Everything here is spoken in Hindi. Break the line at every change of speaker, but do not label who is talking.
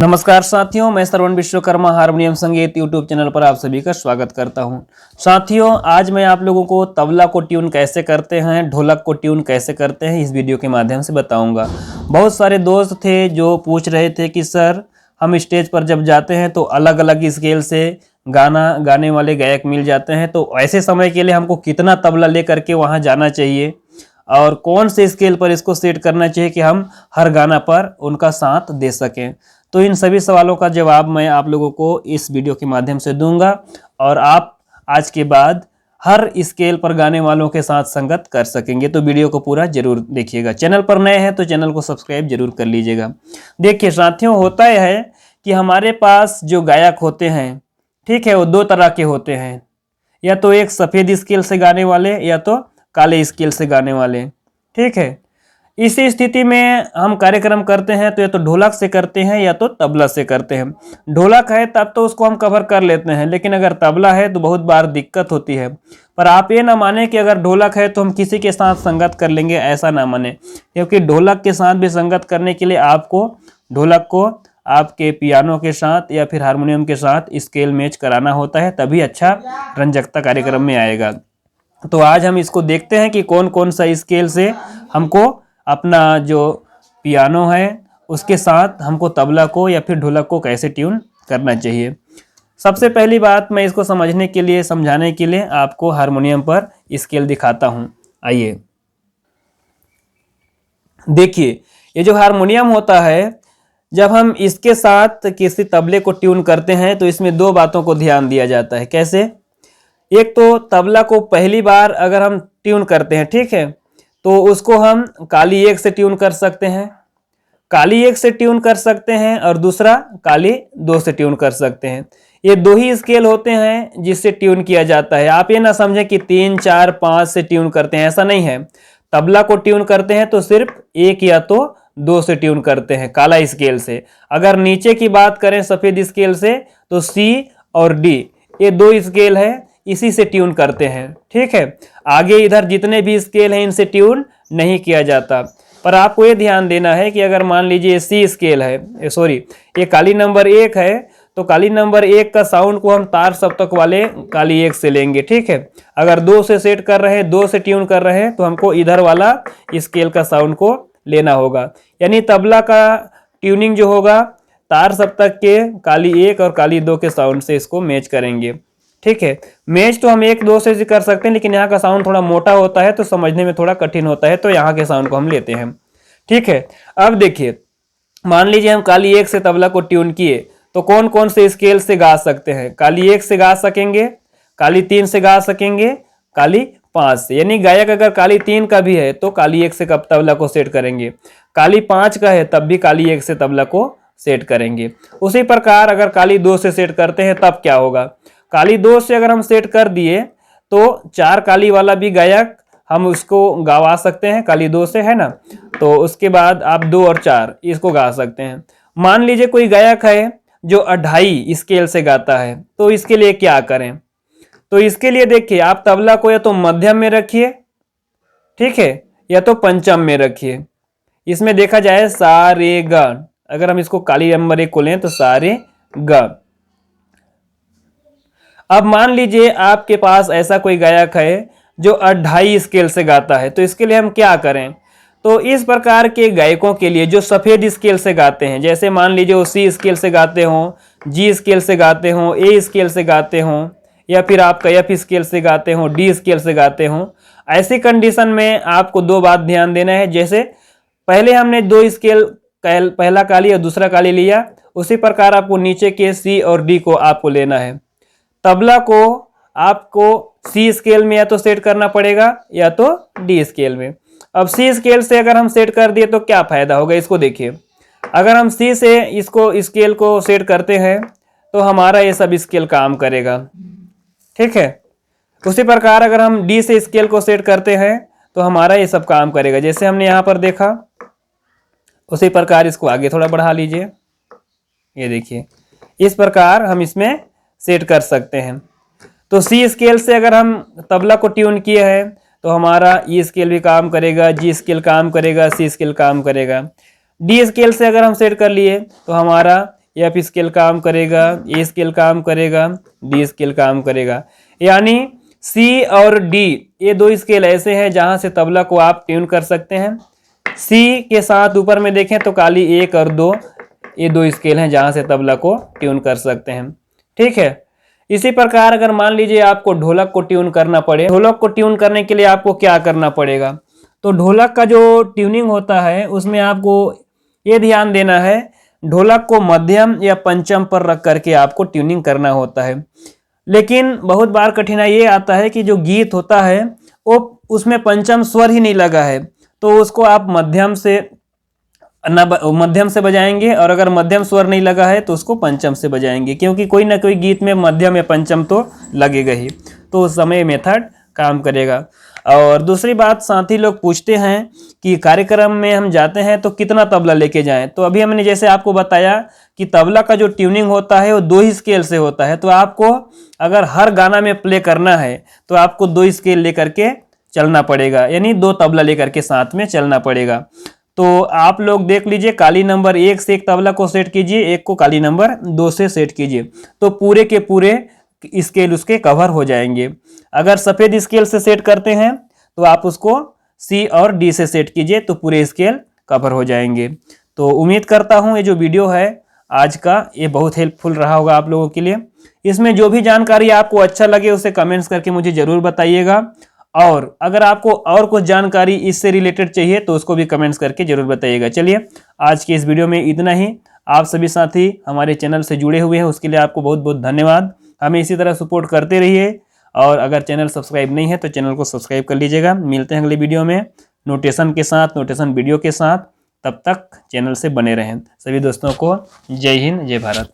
नमस्कार साथियों, मैं श्रवण विश्वकर्मा हारमोनियम संगीत यूट्यूब चैनल पर आप सभी का स्वागत करता हूं। साथियों, आज मैं आप लोगों को तबला को ट्यून कैसे करते हैं, ढोलक को ट्यून कैसे करते हैं, इस वीडियो के माध्यम से बताऊंगा। बहुत सारे दोस्त थे जो पूछ रहे थे कि सर हम स्टेज पर जब जाते हैं तो अलग अलग स्केल से गाना गाने वाले गायक मिल जाते हैं, तो ऐसे समय के लिए हमको कितना तबला ले करके वहाँ जाना चाहिए और कौन से स्केल पर इसको सेट करना चाहिए कि हम हर गाना पर उनका साथ दे सकें। तो इन सभी सवालों का जवाब मैं आप लोगों को इस वीडियो के माध्यम से दूंगा और आप आज के बाद हर स्केल पर गाने वालों के साथ संगत कर सकेंगे। तो वीडियो को पूरा जरूर देखिएगा। चैनल पर नए हैं तो चैनल को सब्सक्राइब जरूर कर लीजिएगा। देखिए साथियों, होता है कि हमारे पास जो गायक होते हैं, ठीक है, वो दो तरह के होते हैं, या तो एक सफ़ेद स्केल से गाने वाले या तो काले स्केल से गाने वाले। ठीक है, इसी स्थिति में हम कार्यक्रम करते हैं तो या तो ढोलक से करते हैं या तो तबला से करते हैं। ढोलक है तब तो उसको हम कवर कर लेते हैं, लेकिन अगर तबला है तो बहुत बार दिक्कत होती है। पर आप ये ना माने कि अगर ढोलक है तो हम किसी के साथ संगत कर लेंगे, ऐसा ना माने, क्योंकि ढोलक के साथ भी संगत करने के लिए आपको ढोलक को आपके पियानो के साथ या फिर हारमोनियम के साथ स्केल मैच कराना होता है, तभी अच्छा रंजकता कार्यक्रम में आएगा। तो आज हम इसको देखते हैं कि कौन कौन सा स्केल से हमको अपना जो पियानो है उसके साथ हमको तबला को या फिर ढोलक को कैसे ट्यून करना चाहिए। सबसे पहली बात, मैं इसको समझने के लिए, समझाने के लिए आपको हारमोनियम पर स्केल दिखाता हूं। आइए देखिए, ये जो हारमोनियम होता है, जब हम इसके साथ किसी तबले को ट्यून करते हैं तो इसमें दो बातों को ध्यान दिया जाता है। कैसे? एक तो तबला को पहली बार अगर हम ट्यून करते हैं, ठीक है, तो उसको हम काली एक से ट्यून कर सकते हैं, काली एक से ट्यून कर सकते हैं, और दूसरा काली दो से ट्यून कर सकते हैं। ये दो ही स्केल होते हैं जिससे ट्यून किया जाता है। आप ये ना समझें कि 3, 4, 5 से ट्यून करते हैं, ऐसा नहीं है। तबला को ट्यून करते हैं तो सिर्फ एक या तो दो से ट्यून करते हैं, काला स्केल से। अगर नीचे की बात करें सफ़ेद स्केल से, तो सी और डी, ये दो स्केल है, इसी से ट्यून करते हैं। ठीक है, आगे इधर जितने भी स्केल हैं इनसे ट्यून नहीं किया जाता। पर आपको ये ध्यान देना है कि अगर मान लीजिए सी स्केल है, सॉरी, ये काली नंबर 1 है, तो काली नंबर 1 का साउंड को हम तार सप्तक वाले काली 1 से लेंगे। ठीक है, अगर 2 से सेट कर रहे हैं, 2 से ट्यून कर रहे हैं, तो हमको इधर वाला स्केल का साउंड को लेना होगा। यानी तबला का ट्यूनिंग जो होगा, तार सप्तक के काली 1 और काली 2 के साउंड से इसको मैच करेंगे। ठीक है, मैच तो हम 1, 2 से कर सकते हैं, लेकिन यहाँ का साउंड थोड़ा मोटा होता है तो समझने में थोड़ा कठिन होता है, तो यहाँ के साउंड को हम लेते हैं। ठीक है, अब देखिए, मान लीजिए हम काली 1 से तबला को ट्यून किए, तो कौन कौन से स्केल से गा सकते हैं? काली 1 से गा सकेंगे, काली 3 से गा सकेंगे, काली 5 से। यानी गायक अगर काली 3 का भी है तो काली 1 से कब तबला को सेट करेंगे, काली 5 का है तब भी काली 1 से तबला को सेट करेंगे। उसी प्रकार अगर काली 2 से सेट करते हैं तब क्या होगा, काली 2 से अगर हम सेट कर दिए तो 4 काली वाला भी गायक हम उसको गवा सकते हैं, काली 2 से, है ना। तो उसके बाद आप 2 और 4 इसको गा सकते हैं। मान लीजिए कोई गायक है जो 2.5 स्केल से गाता है, तो इसके लिए क्या करें? तो इसके लिए देखिए, आप तबला को या तो मध्यम में रखिए, ठीक है, या तो पंचम में रखिए। इसमें देखा जाए सा रे गा, अगर हम इसको काली नंबर 1 को लें तो सा रे गा। अब मान लीजिए आपके पास ऐसा कोई गायक है जो 2.5 स्केल से गाता है, तो इसके लिए हम क्या करें? तो इस प्रकार के गायकों के लिए जो सफ़ेद स्केल से गाते हैं, जैसे मान लीजिए वो सी स्केल से गाते हों, जी स्केल से गाते हों, ए स्केल से गाते हों, या फिर आपका एफ स्केल से गाते हों, डी स्केल से गाते हों, ऐसी कंडीशन में आपको दो बात ध्यान देना है। जैसे पहले हमने 2 स्केल, पहला काली और दूसरा काली लिया, उसी प्रकार आपको नीचे के सी और डी को आपको लेना है। तबला को आपको सी स्केल में या तो सेट करना पड़ेगा या तो डी स्केल में। अब सी स्केल से अगर हम सेट कर दिए तो क्या फायदा होगा, इसको देखिए। अगर हम सी से इसको स्केल को सेट करते हैं तो हमारा ये सब स्केल काम करेगा। ठीक है, उसी प्रकार अगर हम डी से स्केल को सेट करते हैं तो हमारा ये सब काम करेगा, जैसे हमने यहाँ पर देखा। उसी प्रकार इसको आगे थोड़ा बढ़ा लीजिए, ये देखिए, इस प्रकार हम इसमें सेट कर सकते हैं। तो सी स्केल से अगर हम तबला को ट्यून किए हैं तो हमारा ई स्केल भी काम करेगा, जी स्केल काम करेगा, सी स्केल काम करेगा। डी स्केल से अगर हम सेट कर लिए तो हमारा एफ स्केल काम करेगा, ए स्केल काम करेगा, डी स्केल काम करेगा। यानी सी और डी ये दो स्केल ऐसे हैं जहां से तबला को आप ट्यून कर सकते हैं। सी के साथ ऊपर में देखें तो काली 1 और 2 ये दो स्केल हैं जहां से तबला को ट्यून कर सकते हैं। ठीक है। इसी प्रकार अगर मान लीजिए आपको ढोलक को ट्यून करना पड़े, ढोलक को ट्यून करने के लिए आपको क्या करना पड़ेगा? तो ढोलक का जो ट्यूनिंग होता है उसमें आपको ये ध्यान देना है, ढोलक को मध्यम या पंचम पर रख करके आपको ट्यूनिंग करना होता है। लेकिन बहुत बार कठिनाई ये आता है कि जो गीत होता है वो उसमें पंचम स्वर ही नहीं लगा है, तो उसको आप मध्यम से बजाएंगे, और अगर मध्यम स्वर नहीं लगा है तो उसको पंचम से बजाएंगे, क्योंकि कोई ना कोई गीत में मध्यम या पंचम तो लगेगा ही, तो उस समय मेथड काम करेगा। और दूसरी बात, साथी लोग पूछते हैं कि कार्यक्रम में हम जाते हैं तो कितना तबला लेके जाएं। तो अभी हमने जैसे आपको बताया कि तबला का जो ट्यूनिंग होता है वो 2 ही स्केल से होता है, तो आपको अगर हर गाना में प्ले करना है तो आपको 2 स्केल लेकर के चलना पड़ेगा, यानी 2 तबला लेकर के साथ में चलना पड़ेगा। तो आप लोग देख लीजिए, काली नंबर 1 से एक तबला को सेट कीजिए, एक को काली नंबर 2 से सेट कीजिए, तो पूरे के पूरे स्केल उसके कवर हो जाएंगे। अगर सफेद स्केल से सेट करते हैं तो आप उसको सी और डी से सेट कीजिए, तो पूरे स्केल कवर हो जाएंगे। तो उम्मीद करता हूं ये जो वीडियो है आज का ये बहुत हेल्पफुल रहा होगा आप लोगों के लिए। इसमें जो भी जानकारी आपको अच्छा लगे उसे कमेंट्स करके मुझे जरूर बताइएगा, और अगर आपको और कुछ जानकारी इससे रिलेटेड चाहिए तो उसको भी कमेंट्स करके जरूर बताइएगा। चलिए आज की इस वीडियो में इतना ही। आप सभी साथी हमारे चैनल से जुड़े हुए हैं उसके लिए आपको बहुत बहुत धन्यवाद। हमें इसी तरह सपोर्ट करते रहिए, और अगर चैनल सब्सक्राइब नहीं है तो चैनल को सब्सक्राइब कर लीजिएगा। मिलते हैं अगले वीडियो में नोटेशन के साथ, नोटेशन वीडियो के साथ। तब तक चैनल से बने रहें। सभी दोस्तों को जय हिंद, जय भारत।